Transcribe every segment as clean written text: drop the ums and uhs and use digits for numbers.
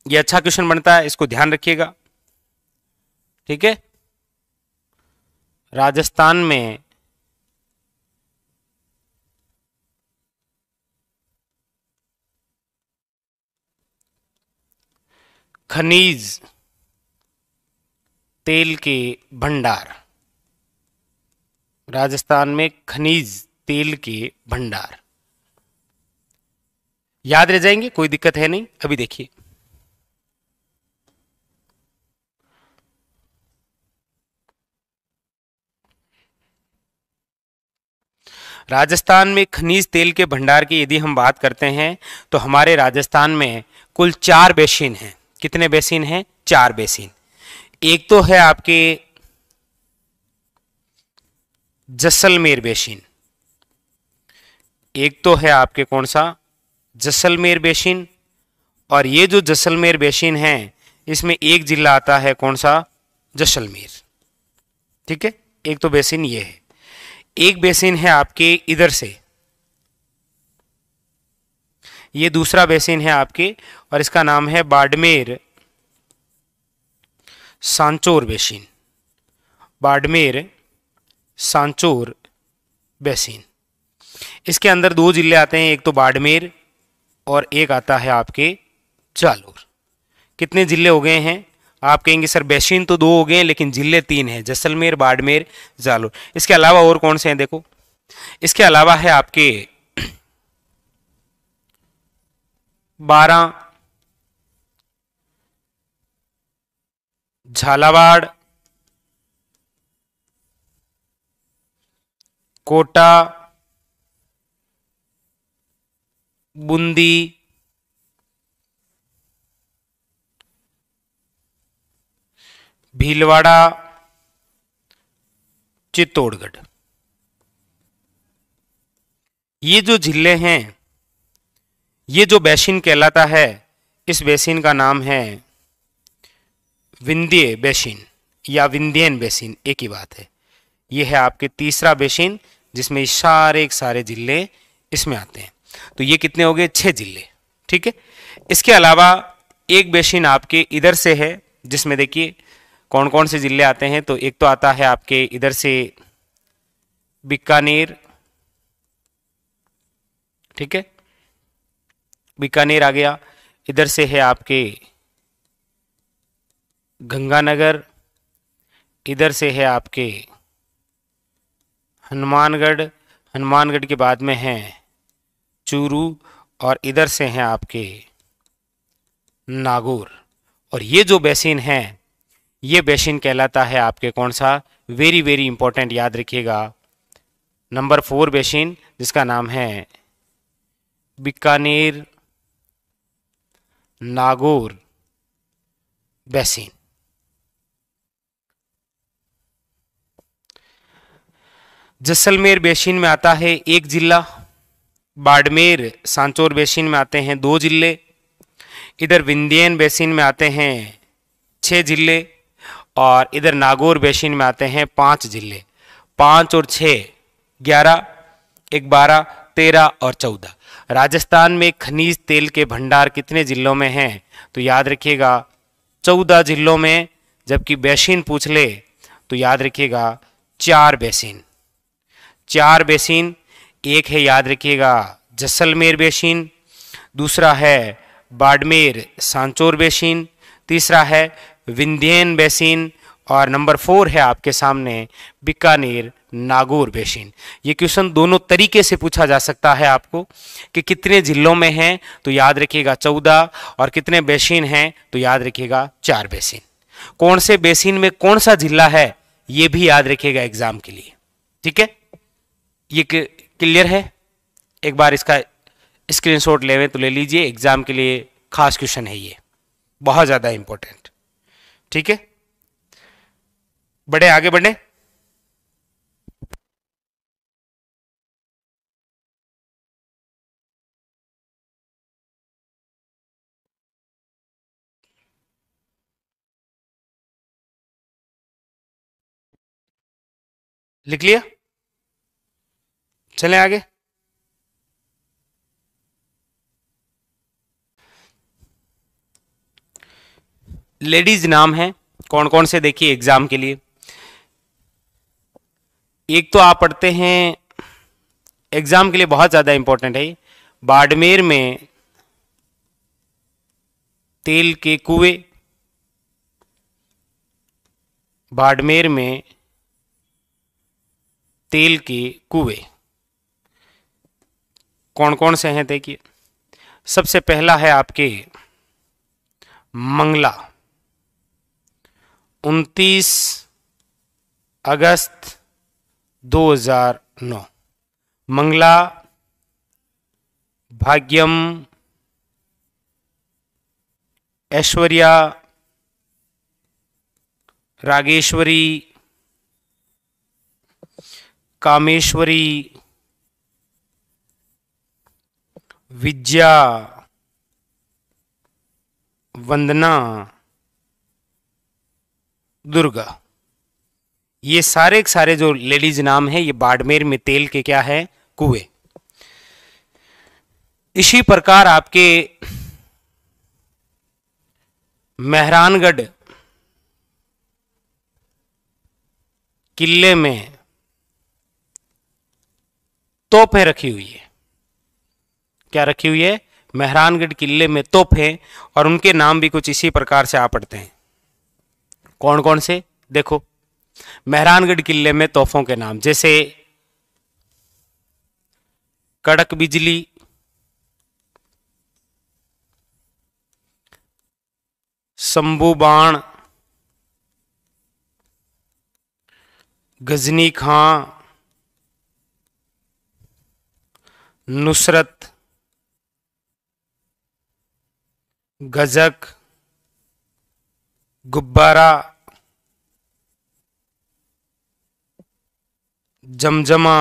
ये अच्छा क्वेश्चन बनता है, इसको ध्यान रखिएगा। ठीक है, राजस्थान में खनिज तेल के भंडार, राजस्थान में खनिज तेल के भंडार याद रह जाएंगे, कोई दिक्कत है नहीं। अभी देखिए, राजस्थान में खनिज तेल के भंडार की यदि हम बात करते हैं तो हमारे राजस्थान में कुल 4 बेसिन हैं। कितने बेसिन हैं? 4 बेसिन। एक तो है आपके जैसलमेर बेसिन, एक तो है आपके कौन सा? जैसलमेर बेसिन। और ये जो जैसलमेर बेसिन है इसमें एक जिला आता है, कौन सा? जैसलमेर। ठीक है, एक तो बेसिन ये है। एक बेसिन है आपके इधर से, ये दूसरा बेसिन है आपके, और इसका नाम है बाड़मेर सांचौर बेसिन। बाड़मेर सांचौर बेसिन। इसके अंदर 2 जिले आते हैं, एक तो बाड़मेर और एक आता है आपके जालोर। कितने जिले हो गए हैं? आप कहेंगे सर बेसिन तो 2 हो गए हैं लेकिन जिले 3 हैं, जैसलमेर, बाड़मेर, जालोर। इसके अलावा और कौन से हैं? देखो, इसके अलावा है आपके 12 झालावाड़, कोटा, बूंदी, भीलवाड़ा, चित्तौड़गढ़। ये जो जिले हैं, ये जो बेसिन कहलाता है, इस बेसिन का नाम है विंध्य बेसिन या विंध्यन बेसिन, एक ही बात है। ये है आपके तीसरा बेसिन जिसमें सारे के सारे जिले इसमें आते हैं। तो ये कितने हो गए? 6 जिले। ठीक है, इसके अलावा एक बेसिन आपके इधर से है जिसमें देखिए कौन कौन से जिले आते हैं। तो एक तो आता है आपके इधर से बीकानेर। ठीक है, बीकानेर आ गया। इधर से है आपके गंगानगर, इधर से है आपके हनुमानगढ़, हनुमानगढ़ के बाद में है चूरू, और इधर से हैं आपके नागौर। और ये जो बेसिन है, ये बेसिन कहलाता है आपके कौन सा? वेरी वेरी इंपॉर्टेंट, याद रखिएगा, नंबर 4 बेसिन, जिसका नाम है बीकानेर नागौर बेसिन। जैसलमेर बेसिन में आता है एक जिला, बाड़मेर सांचौर बेसिन में आते हैं 2 जिले, इधर विंध्यन बेसिन में आते हैं 6 जिले, और इधर नागौर बेसिन में आते हैं 5 जिले। 5 और 6 11, एक 12, 13 और 14। राजस्थान में खनिज तेल के भंडार कितने जिलों में हैं? तो याद रखिएगा 14 जिलों में। जबकि बेसिन पूछ ले तो याद रखिएगा 4 बेसिन। 4 बेसिन, एक है याद रखिएगा जैसलमेर बेसिन, दूसरा है बाड़मेर सांचौर बेसिन, तीसरा है विंध्यन बेसिन, और नंबर 4 है आपके सामने बीकानेर नागौर बेसिन। ये क्वेश्चन दोनों तरीके से पूछा जा सकता है आपको कि कितने जिलों में हैं, तो याद रखिएगा 14, और कितने बेसिन हैं, तो याद रखिएगा 4 बेसिन। कौन से बेसिन में कौन सा जिला है, ये भी याद रखिएगा एग्जाम के लिए। ठीक है, ये क्लियर है? एक बार इसका स्क्रीनशॉट लेवे तो ले लीजिए, एग्जाम के लिए खास क्वेश्चन है ये, बहुत ज्यादा इंपॉर्टेंट। ठीक है, बढ़े आगे बढ़े। लिख लिया? चलें आगे। लेडीज नाम है कौन कौन से, देखिए एग्जाम के लिए। एक तो आप पढ़ते हैं, एग्जाम के लिए बहुत ज्यादा इंपॉर्टेंट है, बाड़मेर में तेल के कुएं, बाड़मेर में तेल के कुएं कौन कौन से हैं देखिए। सबसे पहला है आपके मंगला, 29 अगस्त 2009, मंगला, भाग्यम, ऐश्वर्या, रागेश्वरी, कामेश्वरी, विद्या, वंदना, दुर्गा। ये सारे के सारे जो लेडीज नाम है ये बाड़मेर में तेल के क्या है, कुएं। इसी प्रकार आपके मेहरानगढ़ किले में तोपें रखी हुई है। क्या रखी हुई है? मेहरानगढ़ किले में तोपें, और उनके नाम भी कुछ इसी प्रकार से आप पढ़ते हैं। कौन कौन से देखो, मेहरानगढ़ किले में तोपों के नाम जैसे कड़क बिजली, शंभू बाण, गजनी खां, नुसरत, गजक, गुब्बारा, जमजमा,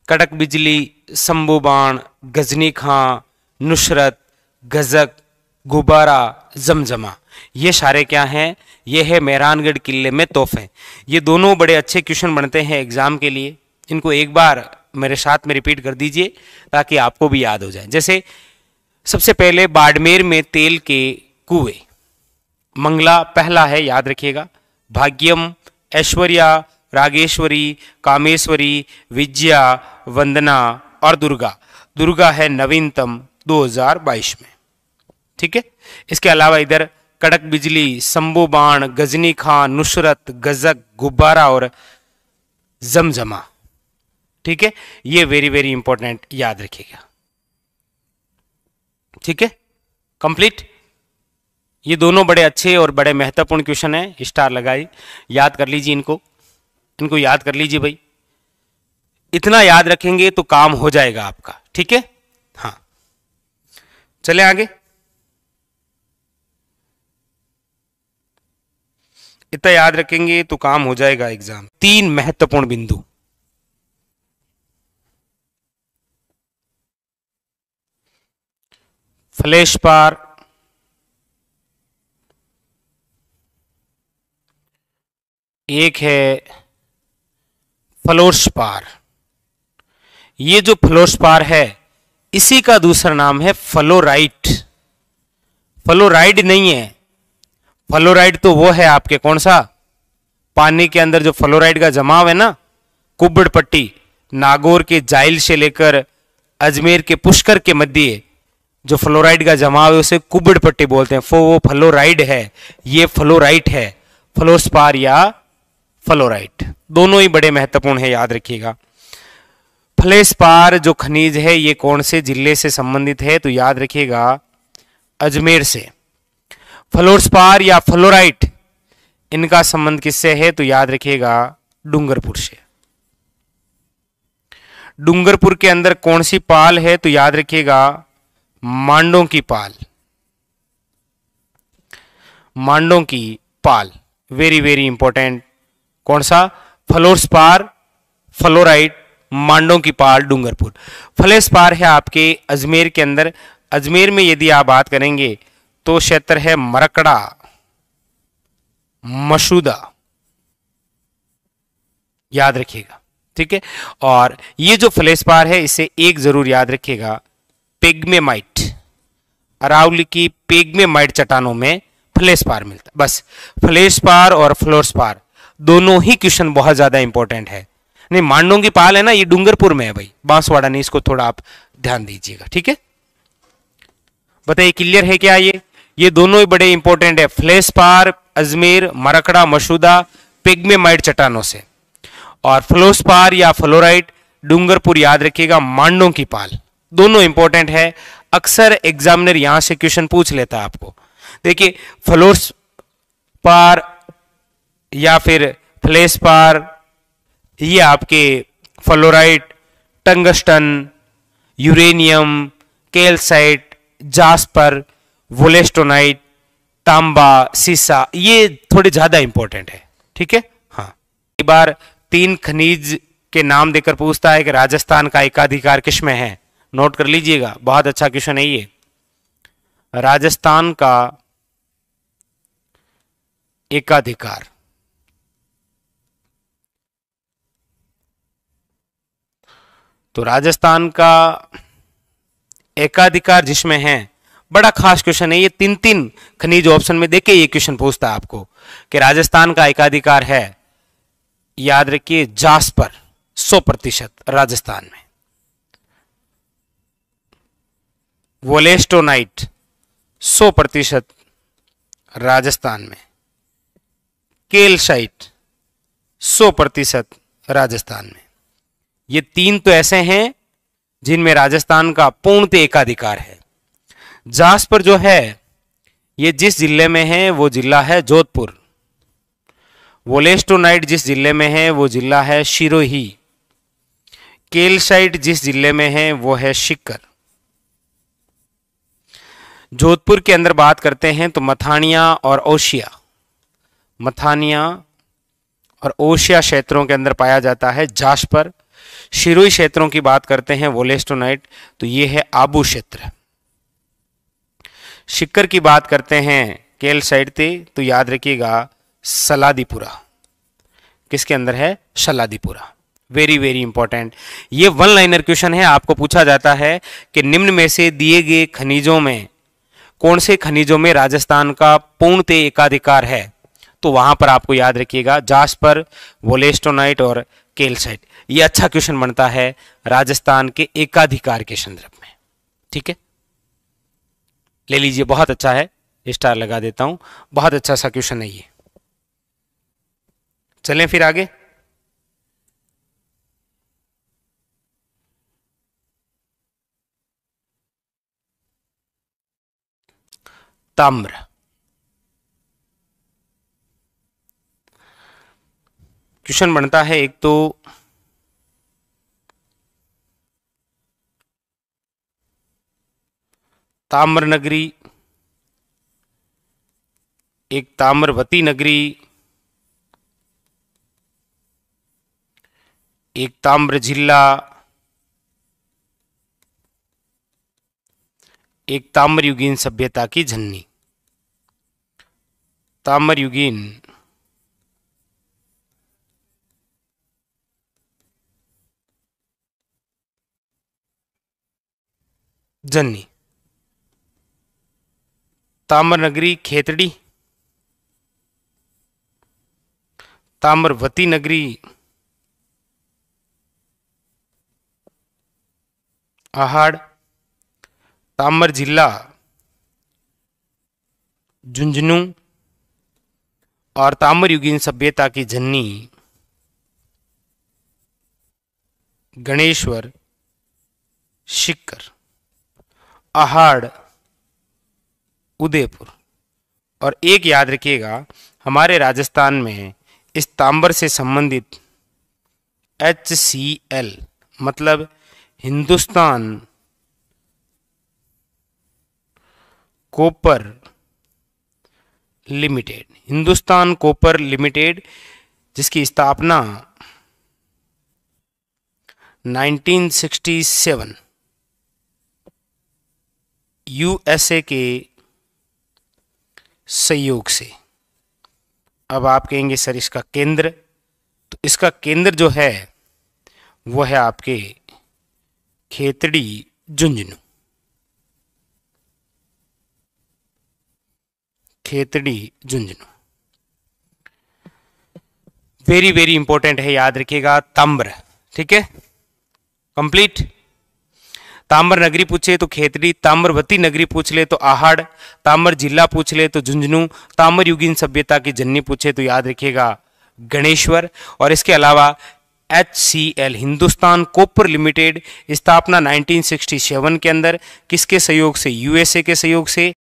कड़क बिजली, शंभू बाण, गजनी खां, नुसरत, गजक, गुब्बारा, जमजमा, ये सारे क्या हैं? ये है मेहरानगढ़ किले में तोहफे। ये दोनों बड़े अच्छे क्वेश्चन बनते हैं एग्जाम के लिए। इनको एक बार मेरे साथ में रिपीट कर दीजिए ताकि आपको भी याद हो जाए। जैसे सबसे पहले बाड़मेर में तेल के कुएं, मंगला पहला है, याद रखिएगा। भाग्यम, ऐश्वर्या, रागेश्वरी, कामेश्वरी, विद्या, वंदना और दुर्गा। दुर्गा है नवीनतम 2022 में, ठीक है। इसके अलावा इधर कड़क बिजली, शंभू बाण, गजनी खां, नुसरत, गजक, गुब्बारा और जमजमा, ठीक है। ये वेरी वेरी इंपॉर्टेंट, याद रखिएगा, ठीक है। कंप्लीट। ये दोनों बड़े अच्छे और बड़े महत्वपूर्ण क्वेश्चन है, स्टार लगाई, याद कर लीजिए इनको, इनको याद कर लीजिए भाई। इतना याद रखेंगे तो काम हो जाएगा आपका, ठीक है। हाँ, चले आगे। इतना याद रखेंगे तो काम हो जाएगा एग्जाम। 3 महत्वपूर्ण बिंदु, फ्लैशपार, एक है फ्लोरस्पार। ये जो फ्लोरस्पार है इसी का दूसरा नाम है फ्लोराइड। फ्लोराइड नहीं है, फ्लोराइड तो वो है आपके कौन सा, पानी के अंदर जो फ्लोराइड का जमाव है ना, कुब्बड़ पट्टी, नागौर के जाइल से लेकर अजमेर के पुष्कर के मध्य जो फ्लोराइड का जमाव है उसे कुब्बड़ पट्टी बोलते हैं। वो फ्लोराइड है, ये फ्लोराइट है। फ्लोरस्पार या फ्लोराइट दोनों ही बड़े महत्वपूर्ण है, याद रखिएगा। फ्लेशपार जो खनिज है ये कौन से जिले से संबंधित है, तो याद रखिएगा अजमेर से। फ्लोरस्पार या फ्लोराइट इनका संबंध किससे है, तो याद रखिएगा डूंगरपुर से। डूंगरपुर के अंदर कौन सी पाल है, तो याद रखिएगा मांडों की पाल। मांडों की पाल वेरी वेरी इंपॉर्टेंट। कौन सा, फ्लोरस्पार, फ्लोराइट, मांडों की पाल, डूंगरपुर। फ्लेशपार है आपके अजमेर के अंदर। अजमेर में यदि आप बात करेंगे तो क्षेत्र है मरकड़ा, मसूदा, याद रखिएगा, ठीक है। और ये जो फ्लेशपार है इसे एक जरूर याद रखिएगा, पेग्मेमाइट, अरावली की पेग्मेमाइट चट्टानों में फ्लेशपार मिलता है। बस फ्लेशपार और फ्लोरस्पार दोनों ही क्वेश्चन बहुत ज्यादा इंपॉर्टेंट है। नहीं, मांडों की पाल है ना, ये डूंगरपुर में है भाई, बांसवाड़ा नहीं, इसको थोड़ा आप ध्यान दीजिएगा, ठीक है। बताइए क्लियर है क्या? ये दोनों ही बड़े इंपॉर्टेंट है, फ्लेशपार अजमेर, मरकड़ा, मसूदा पेग्मेमाइट चट्टानों से, और फ्लोस्पार या फ्लोराइट डूंगरपुर याद रखिएगा, मांडों की पाल, दोनों इंपॉर्टेंट है। अक्सर एग्जामिनर यहां से क्वेश्चन पूछ लेता है आपको। देखिए फ्लोस्पार या फिर फ्लेशपार, ये आपके fluorite, tungsten, uranium, calcite, jasper, wollastonite, तांबा, सीसा, ये थोड़े ज्यादा इंपॉर्टेंट है, ठीक है। हाँ, एक बार 3 खनिज के नाम देकर पूछता है कि राजस्थान का एकाधिकार किसमें है, नोट कर लीजिएगा, बहुत अच्छा क्वेश्चन है ये। राजस्थान का एकाधिकार, तो राजस्थान का एकाधिकार जिसमें है, बड़ा खास क्वेश्चन है ये। 3 खनिज ऑप्शन में देखे ये क्वेश्चन पूछता है आपको कि राजस्थान का एकाधिकार है, याद रखिए जास्पर 100% राजस्थान में, वोलेस्टोनाइट 100% राजस्थान में, कैल्साइट 100% राजस्थान में। ये 3 तो ऐसे हैं जिनमें राजस्थान का पूर्णतः एकाधिकार है। जास्पर जो है ये जिस जिले में है वो जिला है जोधपुर, वोलेस्टोनाइट जिस जिले में है वो जिला है सिरोही, कैल्साइट जिस जिले में है वो है सीकर। जोधपुर के अंदर बात करते हैं तो मथानिया और ओशिया, मथानिया और ओशिया क्षेत्रों के अंदर पाया जाता है जास्पर। सिरोही क्षेत्रों की बात करते हैं वोलेस्टोनाइट, तो ये है आबू क्षेत्र। सीकर की बात करते हैं कैल्साइट थे, तो याद रखिएगा सलादीपुरा, किसके अंदर है, सलादीपुरा। वेरी वेरी इंपॉर्टेंट, ये 1 लाइनर क्वेश्चन है। आपको पूछा जाता है कि निम्न में से दिए गए खनिजों में कौन से खनिजों में राजस्थान का पूर्णतः एकाधिकार है, तो वहां पर आपको याद रखिएगा जास्पर, वोलेस्टोनाइट और कैल्साइट। ये अच्छा क्वेश्चन बनता है राजस्थान के एकाधिकार के संदर्भ में, ठीक है, ले लीजिए, बहुत अच्छा है, स्टार लगा देता हूं, बहुत अच्छा सा क्वेश्चन है ये। चलें फिर आगे। ताम्र, क्वेश्चन बनता है एक तो ताम्र नगरी, एक ताम्रवती नगरी, एक ताम्र जिला, एक ताम्रयुगीन सभ्यता की झन्नी। ताम्रयुगीन झन्नी, ताम्रनगरी खेतड़ी, ताम्रवती नगरी आहाड़, ताम्र जिला झुंझुनू और ताम्रयुगीन सभ्यता की झन्नी गणेश्वर, सीकर, आहाड़, उदयपुर। और एक याद रखिएगा, हमारे राजस्थान में इस तांबर से संबंधित HCL मतलब Hindustan copper limited, Hindustan copper limited, जिसकी स्थापना 1967 USA के सहयोग से। अब आप कहेंगे सर इसका केंद्र, तो इसका केंद्र जो है वो है आपके Khetri Jhunjhunu, Khetri Jhunjhunu. Very very important है, याद रखिएगा ताम्र। ठीक है, कंप्लीट। ताम्र नगरी पूछे तो खेतड़ी, ताम्रवती नगरी पूछ ले तो आहड़, ताम्र जिला पूछ ले तो झुंझुनू, ताम्र युगीन सभ्यता की जननी पूछे तो याद रखिएगा गणेश्वर। और इसके अलावा HCL हिंदुस्तान कॉपर लिमिटेड स्थापना 1967 के अंदर किसके सहयोग से? USA के सहयोग से।